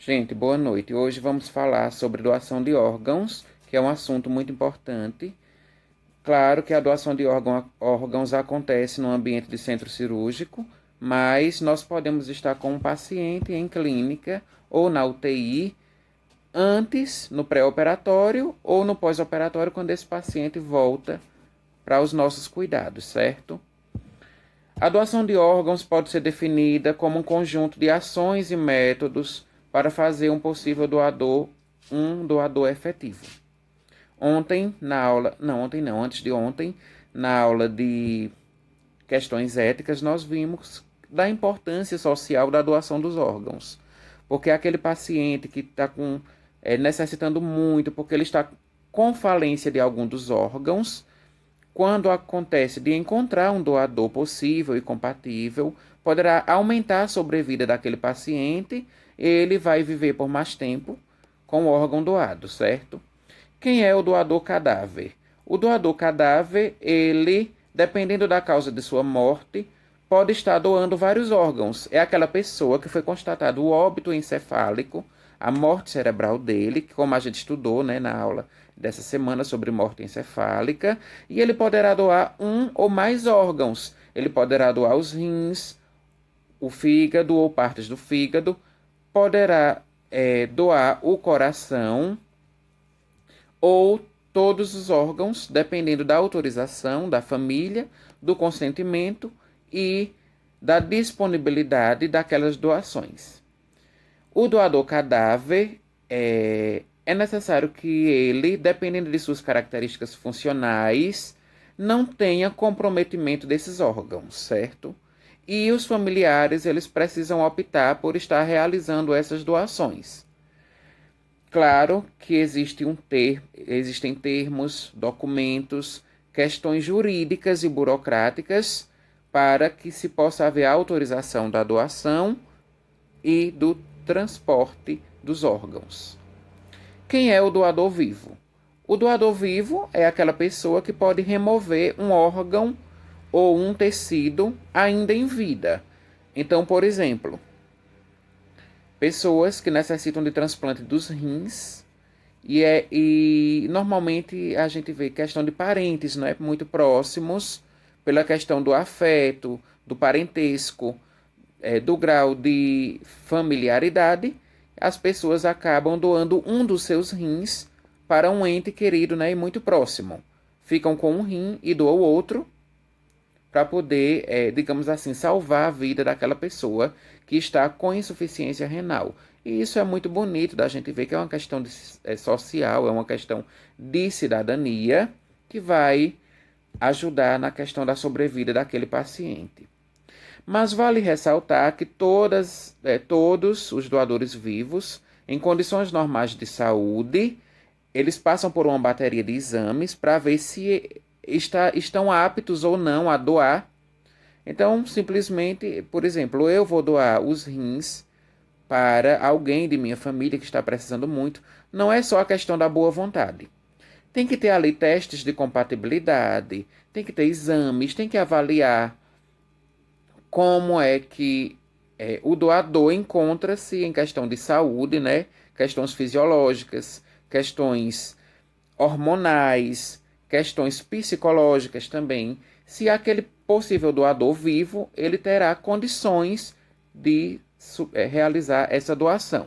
Gente, boa noite. Hoje vamos falar sobre doação de órgãos, que é um assunto muito importante. Claro que a doação de órgãos acontece no ambiente de centro cirúrgico, mas nós podemos estar com um paciente em clínica ou na UTI antes, no pré-operatório ou no pós-operatório, quando esse paciente volta para os nossos cuidados, certo? A doação de órgãos pode ser definida como um conjunto de ações e métodos para fazer um possível doador um doador efetivo. Antes de ontem, na aula de questões éticas, nós vimos da importância social da doação dos órgãos. Porque aquele paciente que está necessitando muito, porque ele está com falência de algum dos órgãos, quando acontece de encontrar um doador possível e compatível, poderá aumentar a sobrevida daquele paciente, ele vai viver por mais tempo com o órgão doado, certo? Quem é o doador cadáver? O doador cadáver, ele, dependendo da causa de sua morte, pode estar doando vários órgãos. É aquela pessoa que foi constatado o óbito encefálico, a morte cerebral dele, que como a gente estudou, né, na aula dessa semana sobre morte encefálica, e ele poderá doar um ou mais órgãos. Ele poderá doar os rins, o fígado ou partes do fígado, poderá doar o coração ou todos os órgãos, dependendo da autorização da família, do consentimento e da disponibilidade daquelas doações. O doador cadáver é necessário que ele, dependendo de suas características funcionais, não tenha comprometimento desses órgãos, certo? E os familiares, eles precisam optar por estar realizando essas doações. Claro que existem termos, documentos, questões jurídicas e burocráticas para que se possa haver a autorização da doação e do transporte dos órgãos. Quem é o doador vivo? O doador vivo é aquela pessoa que pode remover um órgão ou um tecido ainda em vida. Então, por exemplo, pessoas que necessitam de transplante dos rins e normalmente a gente vê questão de parentes, não é, muito próximos, pela questão do afeto, do parentesco, do grau de familiaridade, as pessoas acabam doando um dos seus rins para um ente querido, né, e muito próximo. Ficam com um rim e doam o outro para poder, digamos assim, salvar a vida daquela pessoa que está com insuficiência renal. E isso é muito bonito da gente ver que é uma questão social, é uma questão de cidadania que vai ajudar na questão da sobrevida daquele paciente. Mas vale ressaltar que todos os doadores vivos, em condições normais de saúde, eles passam por uma bateria de exames para ver se estão aptos ou não a doar. Então, simplesmente, por exemplo, eu vou doar os rins para alguém de minha família que está precisando muito. Não é só a questão da boa vontade. Tem que ter ali testes de compatibilidade, tem que ter exames, tem que avaliar como é que o doador encontra-se em questão de saúde, né? Questões fisiológicas, questões hormonais, questões psicológicas também. Se aquele possível doador vivo, ele terá condições de realizar essa doação.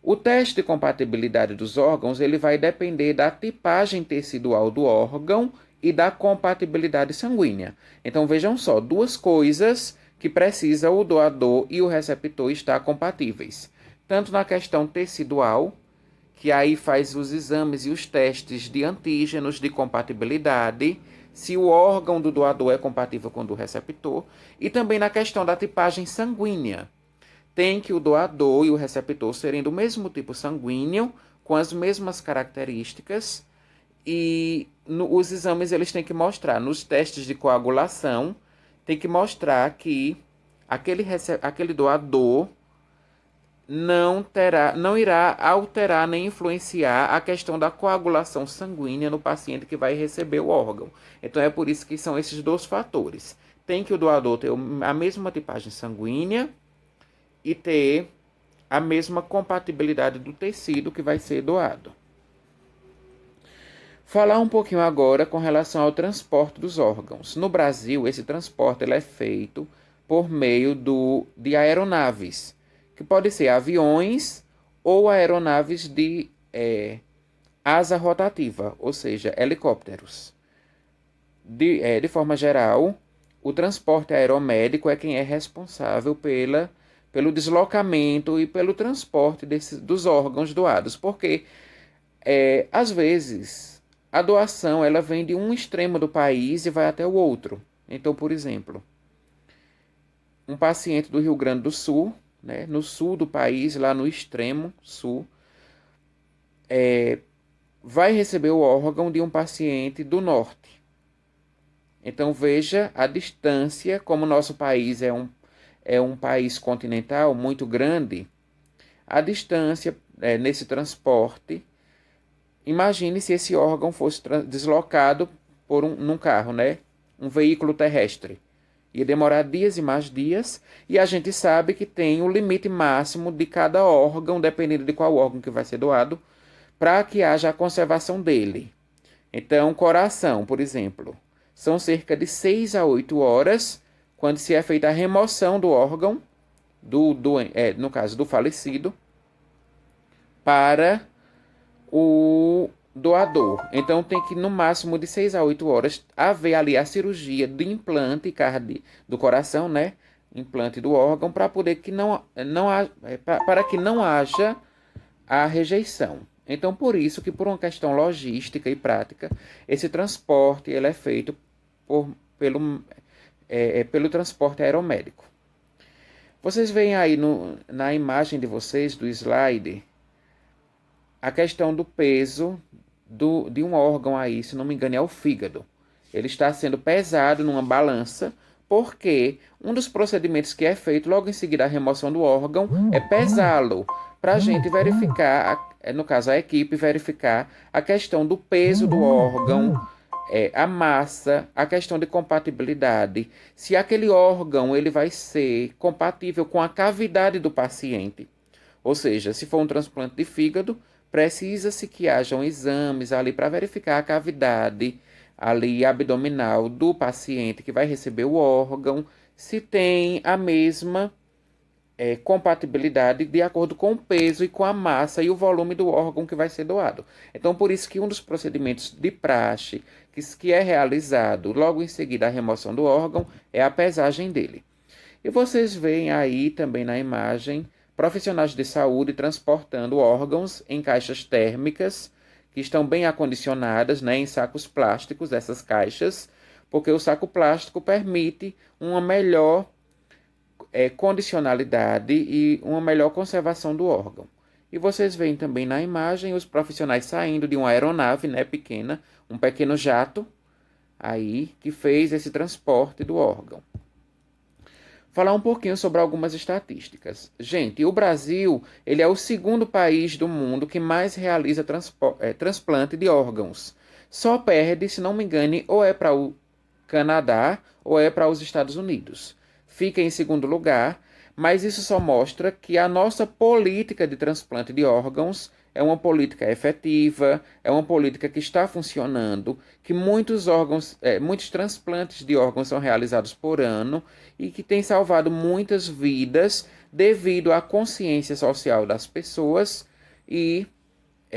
O teste de compatibilidade dos órgãos ele vai depender da tipagem tecidual do órgão e da compatibilidade sanguínea. Então vejam só, duas coisas que precisa o doador e o receptor estar compatíveis. Tanto na questão tecidual, que aí faz os exames e os testes de antígenos de compatibilidade, se o órgão do doador é compatível com o do receptor, e também na questão da tipagem sanguínea. Tem que o doador e o receptor serem do mesmo tipo sanguíneo, com as mesmas características, e os exames eles têm que mostrar, nos testes de coagulação, tem que mostrar que aquele doador não irá alterar nem influenciar a questão da coagulação sanguínea no paciente que vai receber o órgão. Então é por isso que são esses dois fatores. Tem que o doador ter a mesma tipagem sanguínea e ter a mesma compatibilidade do tecido que vai ser doado. Falar um pouquinho agora com relação ao transporte dos órgãos. No Brasil, esse transporte ele é feito por meio de aeronaves, que pode ser aviões ou aeronaves de asa rotativa, ou seja, helicópteros. De forma geral, o transporte aeromédico é quem é responsável pelo deslocamento e pelo transporte dos órgãos doados, porque às vezes a doação ela vem de um extremo do país e vai até o outro. Então, por exemplo, um paciente do Rio Grande do Sul, né, no sul do país, lá no extremo sul, vai receber o órgão de um paciente do norte. Então veja a distância, como o nosso país é um país continental muito grande, a distância nesse transporte. Imagine se esse órgão fosse deslocado num carro, né? Um veículo terrestre. Ia demorar dias e mais dias, e a gente sabe que tem o limite máximo de cada órgão, dependendo de qual órgão que vai ser doado, para que haja a conservação dele. Então, coração, por exemplo, são cerca de 6 a 8 horas quando se é feita a remoção do órgão, no caso do falecido, para o doador. Então tem que no máximo de 6 a 8 horas haver ali a cirurgia de implante do coração, né? Implante do órgão para poder para que não haja a rejeição. Então por isso que por uma questão logística e prática, esse transporte ele é feito pelo transporte aeromédico. Vocês veem aí na imagem de vocês do slide a questão do peso de um órgão aí, se não me engano, é o fígado. Ele está sendo pesado numa balança, porque um dos procedimentos que é feito logo em seguida a remoção do órgão é pesá-lo, para a gente verificar, no caso a equipe, verificar a questão do peso do órgão, a massa, a questão de compatibilidade, se aquele órgão ele vai ser compatível com a cavidade do paciente. Ou seja, se for um transplante de fígado, precisa-se que hajam exames ali para verificar a cavidade ali abdominal do paciente que vai receber o órgão, se tem a mesma compatibilidade de acordo com o peso e com a massa e o volume do órgão que vai ser doado. Então, por isso que um dos procedimentos de praxe que é realizado logo em seguida a remoção do órgão é a pesagem dele. E vocês veem aí também na imagem profissionais de saúde transportando órgãos em caixas térmicas que estão bem acondicionadas, né, em sacos plásticos, essas caixas, porque o saco plástico permite uma melhor condicionalidade e uma melhor conservação do órgão. E vocês veem também na imagem os profissionais saindo de uma aeronave, né, pequena, um pequeno jato, aí que fez esse transporte do órgão. Falar um pouquinho sobre algumas estatísticas. Gente, o Brasil ele é o segundo país do mundo que mais realiza transplante de órgãos. Só perde, se não me engane, ou é para o Canadá ou é para os Estados Unidos. Fica em segundo lugar, mas isso só mostra que a nossa política de transplante de órgãos é uma política efetiva, é uma política que está funcionando, que muitos transplantes de órgãos são realizados por ano e que tem salvado muitas vidas devido à consciência social das pessoas e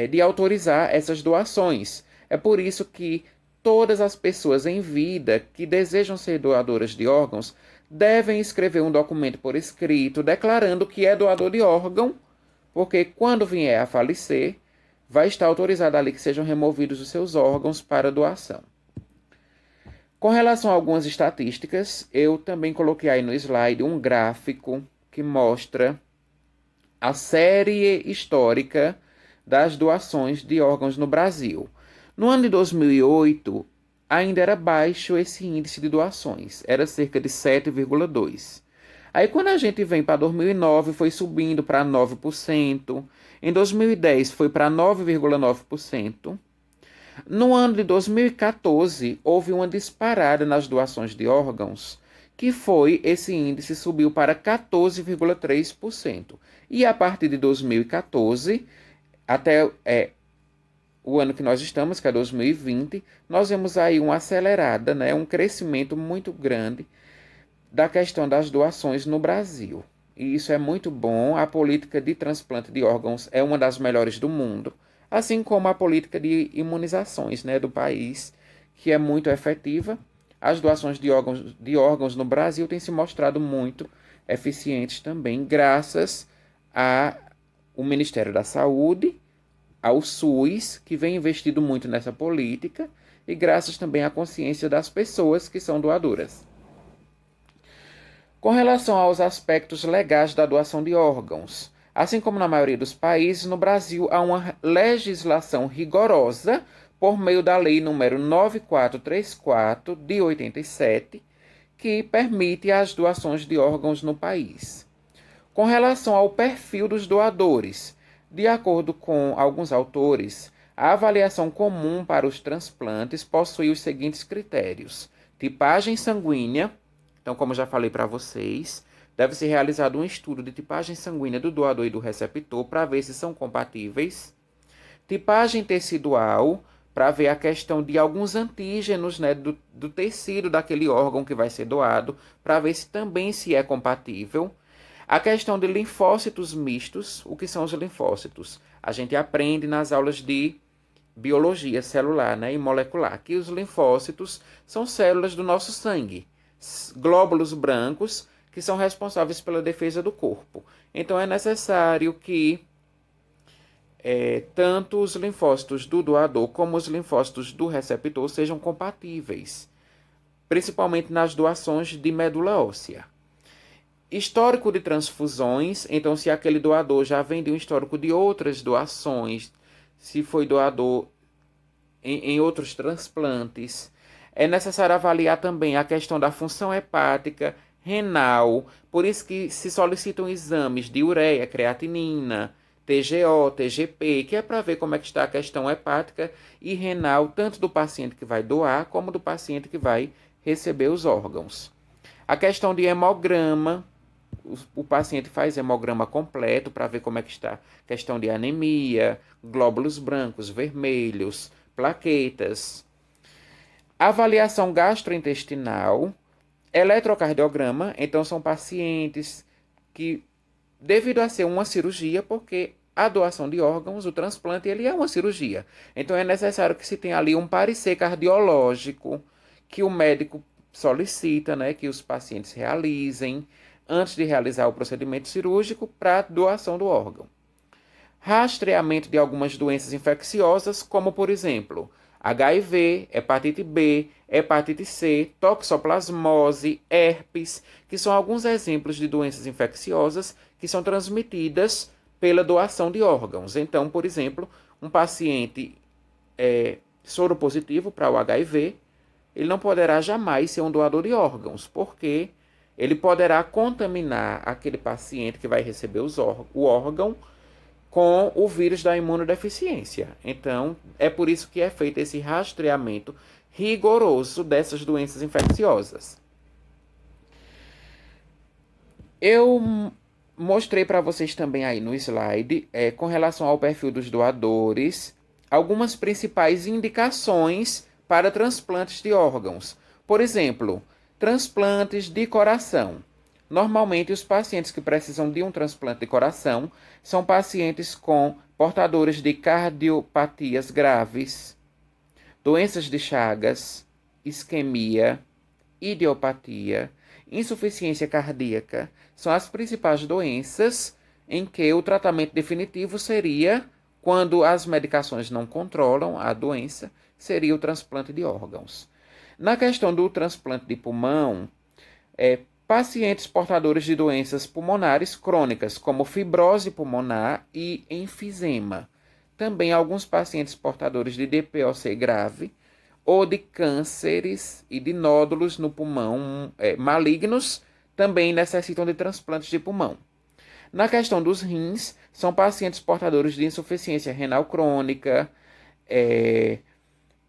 de autorizar essas doações. É por isso que todas as pessoas em vida que desejam ser doadoras de órgãos devem escrever um documento por escrito declarando que é doador de órgão, porque quando vier a falecer, vai estar autorizado ali que sejam removidos os seus órgãos para doação. Com relação a algumas estatísticas, eu também coloquei aí no slide um gráfico que mostra a série histórica das doações de órgãos no Brasil. No ano de 2008, ainda era baixo esse índice de doações, era cerca de 7,2%. Aí quando a gente vem para 2009, foi subindo para 9%. Em 2010 foi para 9,9%. No ano de 2014, houve uma disparada nas doações de órgãos, esse índice subiu para 14,3%. E a partir de 2014, até o ano que nós estamos, que é 2020, nós vemos aí uma acelerada, né, um crescimento muito grande da questão das doações no Brasil. E isso é muito bom. A política de transplante de órgãos é uma das melhores do mundo, assim como a política de imunizações, né, do país, que é muito efetiva. As doações de órgãos no Brasil têm se mostrado muito eficientes também, graças ao Ministério da Saúde, ao SUS, que vem investido muito nessa política, e graças também à consciência das pessoas que são doadoras. Com relação aos aspectos legais da doação de órgãos, assim como na maioria dos países, no Brasil há uma legislação rigorosa por meio da Lei nº 9434 de 87, que permite as doações de órgãos no país. Com relação ao perfil dos doadores, de acordo com alguns autores, a avaliação comum para os transplantes possui os seguintes critérios: tipagem sanguínea. Então, como já falei para vocês, deve ser realizado um estudo de tipagem sanguínea do doador e do receptor para ver se são compatíveis. Tipagem tecidual, para ver a questão de alguns antígenos, né, do tecido daquele órgão que vai ser doado, para ver se também se é compatível. A questão de linfócitos mistos. O que são os linfócitos? A gente aprende nas aulas de biologia celular, né, e molecular, que os linfócitos são células do nosso sangue, glóbulos brancos que são responsáveis pela defesa do corpo. Então é necessário que tanto os linfócitos do doador como os linfócitos do receptor sejam compatíveis, principalmente nas doações de medula óssea. Histórico de transfusões. Então, se aquele doador já vem de um histórico de outras doações, se foi doador em outros transplantes. É necessário avaliar também a questão da função hepática, renal, por isso que se solicitam exames de ureia, creatinina, TGO, TGP, que é para ver como é que está a questão hepática e renal, tanto do paciente que vai doar, como do paciente que vai receber os órgãos. A questão de hemograma, o paciente faz hemograma completo para ver como é que está a questão de anemia, glóbulos brancos, vermelhos, plaquetas. Avaliação gastrointestinal, eletrocardiograma. Então são pacientes que, devido a ser uma cirurgia, porque a doação de órgãos, o transplante, ele é uma cirurgia. Então é necessário que se tenha ali um parecer cardiológico, que o médico solicita, né, que os pacientes realizem antes de realizar o procedimento cirúrgico para doação do órgão. Rastreamento de algumas doenças infecciosas, como por exemplo, HIV, hepatite B, hepatite C, toxoplasmose, herpes, que são alguns exemplos de doenças infecciosas que são transmitidas pela doação de órgãos. Então, por exemplo, um paciente soropositivo para o HIV, ele não poderá jamais ser um doador de órgãos, porque ele poderá contaminar aquele paciente que vai receber o órgão com o vírus da imunodeficiência. Então, é por isso que é feito esse rastreamento rigoroso dessas doenças infecciosas. Eu mostrei para vocês também aí no slide, com relação ao perfil dos doadores, algumas principais indicações para transplantes de órgãos. Por exemplo, transplantes de coração. Normalmente, os pacientes que precisam de um transplante de coração são pacientes com portadores de cardiopatias graves, doenças de Chagas, isquemia, idiopatia, insuficiência cardíaca. São as principais doenças em que o tratamento definitivo seria, quando as medicações não controlam a doença, seria o transplante de órgãos. Na questão do transplante de pulmão, pacientes portadores de doenças pulmonares crônicas, como fibrose pulmonar e enfisema. Também alguns pacientes portadores de DPOC grave ou de cânceres e de nódulos no pulmão malignos também necessitam de transplantes de pulmão. Na questão dos rins, são pacientes portadores de insuficiência renal crônica,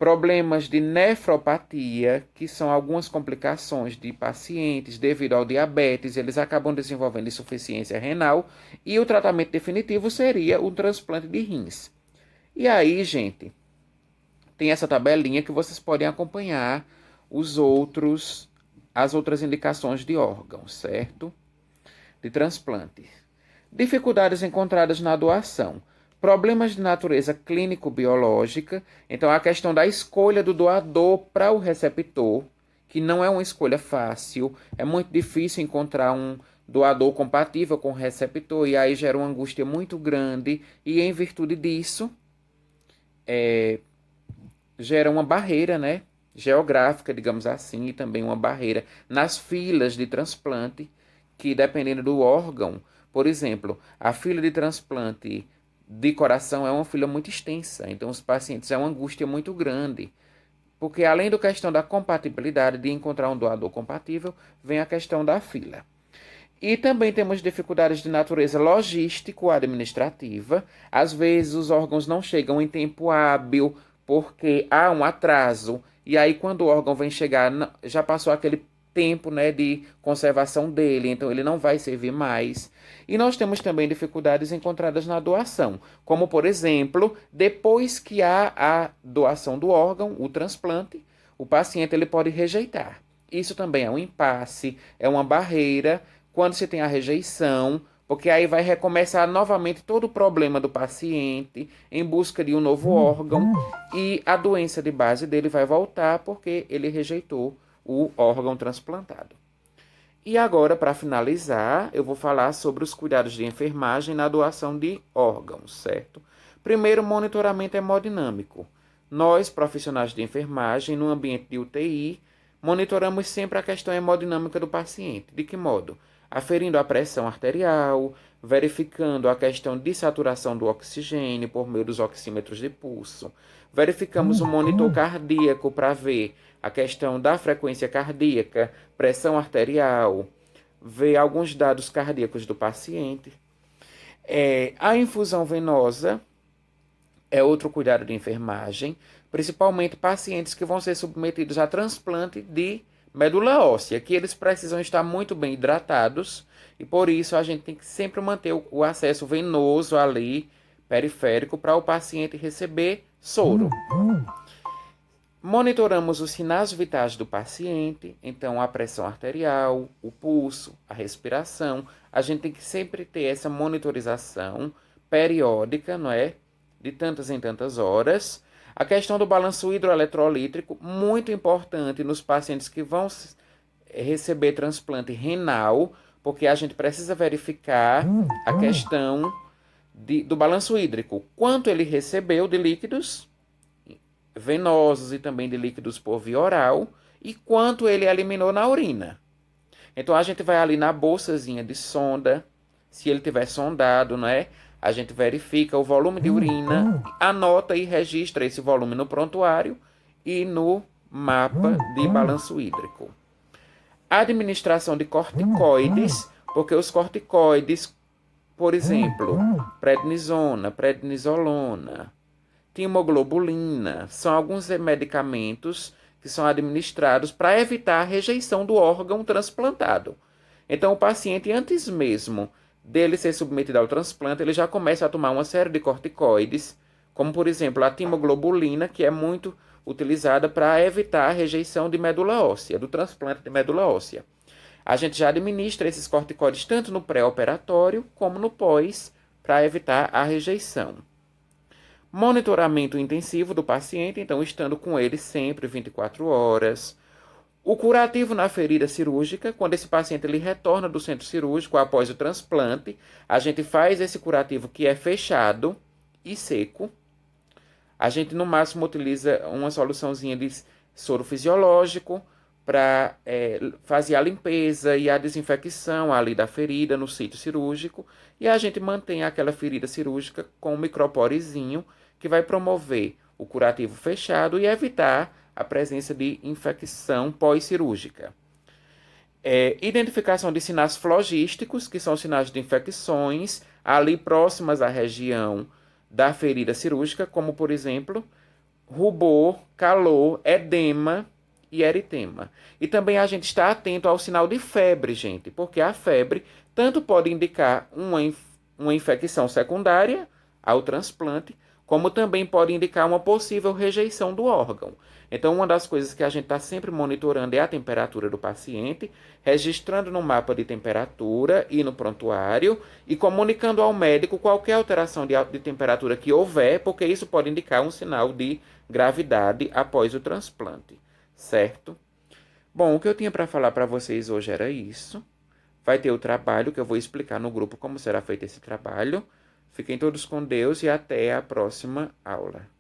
Problemas de nefropatia, que são algumas complicações de pacientes devido ao diabetes, eles acabam desenvolvendo insuficiência renal, e o tratamento definitivo seria o transplante de rins. E aí, gente, tem essa tabelinha que vocês podem acompanhar as outras indicações de órgãos, certo? De transplante. Dificuldades encontradas na doação. Problemas de natureza clínico-biológica. Então, a questão da escolha do doador para o receptor, que não é uma escolha fácil. É muito difícil encontrar um doador compatível com o receptor, e aí gera uma angústia muito grande. E em virtude disso, gera uma barreira, né, geográfica, digamos assim, e também uma barreira nas filas de transplante, que dependendo do órgão, por exemplo, a fila de transplante de coração é uma fila muito extensa, então os pacientes é uma angústia muito grande, porque além da questão da compatibilidade, de encontrar um doador compatível, vem a questão da fila. E também temos dificuldades de natureza logístico-administrativa. Às vezes os órgãos não chegam em tempo hábil porque há um atraso. E aí quando o órgão vem chegar, já passou aquele tempo, né, de conservação dele, então ele não vai servir mais. E nós temos também dificuldades encontradas na doação, como por exemplo, depois que há a doação do órgão, o transplante, o paciente ele pode rejeitar. Isso também é um impasse, é uma barreira quando se tem a rejeição, porque aí vai recomeçar novamente todo o problema do paciente em busca de um novo órgão, e a doença de base dele vai voltar porque ele rejeitou o órgão transplantado. E agora, para finalizar, eu vou falar sobre os cuidados de enfermagem na doação de órgãos, certo? Primeiro, monitoramento hemodinâmico. Nós, profissionais de enfermagem, no ambiente de UTI, monitoramos sempre a questão hemodinâmica do paciente. De que modo? Aferindo a pressão arterial, verificando a questão de saturação do oxigênio por meio dos oxímetros de pulso. Verificamos o monitor cardíaco para ver a questão da frequência cardíaca, pressão arterial, ver alguns dados cardíacos do paciente. A infusão venosa é outro cuidado de enfermagem, principalmente pacientes que vão ser submetidos a transplante de medula óssea, que eles precisam estar muito bem hidratados, e por isso a gente tem que sempre manter o acesso venoso ali, periférico, para o paciente receber soro. Monitoramos os sinais vitais do paciente, então a pressão arterial, o pulso, a respiração. A gente tem que sempre ter essa monitorização periódica, não é? De tantas em tantas horas. A questão do balanço hidroeletrolítrico, muito importante nos pacientes que vão receber transplante renal, porque a gente precisa verificar a questão do balanço hídrico. Quanto ele recebeu de líquidos venosos e também de líquidos por via oral, e quanto ele eliminou na urina. Então a gente vai ali na bolsazinha de sonda, se ele tiver sondado, né? A gente verifica o volume de urina, anota e registra esse volume no prontuário e no mapa de balanço hídrico. Administração de corticoides, porque os corticoides, por exemplo, prednisona, prednisolona, timoglobulina, são alguns medicamentos que são administrados para evitar a rejeição do órgão transplantado. Então, o paciente, antes mesmo dele ser submetido ao transplante, ele já começa a tomar uma série de corticoides, como, por exemplo, a timoglobulina, que é muito utilizada para evitar a rejeição de medula óssea, do transplante de medula óssea. A gente já administra esses corticoides tanto no pré-operatório como no pós, para evitar a rejeição. Monitoramento intensivo do paciente, então estando com ele sempre 24 horas. O curativo na ferida cirúrgica, quando esse paciente ele retorna do centro cirúrgico após o transplante, a gente faz esse curativo que é fechado e seco. A gente no máximo utiliza uma soluçãozinha de soro fisiológico para fazer a limpeza e a desinfecção ali da ferida no sítio cirúrgico, e a gente mantém aquela ferida cirúrgica com um microporizinho que vai promover o curativo fechado e evitar a presença de infecção pós-cirúrgica. Identificação de sinais flogísticos, que são sinais de infecções ali próximas à região da ferida cirúrgica, como por exemplo rubor, calor, edema e eritema. E também a gente está atento ao sinal de febre, gente, porque a febre tanto pode indicar uma infecção secundária ao transplante, como também pode indicar uma possível rejeição do órgão. Então, uma das coisas que a gente está sempre monitorando é a temperatura do paciente, registrando no mapa de temperatura e no prontuário e comunicando ao médico qualquer alteração de temperatura que houver, porque isso pode indicar um sinal de gravidade após o transplante, certo? Bom, o que eu tinha para falar para vocês hoje era isso. Vai ter o trabalho que eu vou explicar no grupo como será feito esse trabalho. Fiquem todos com Deus e até a próxima aula.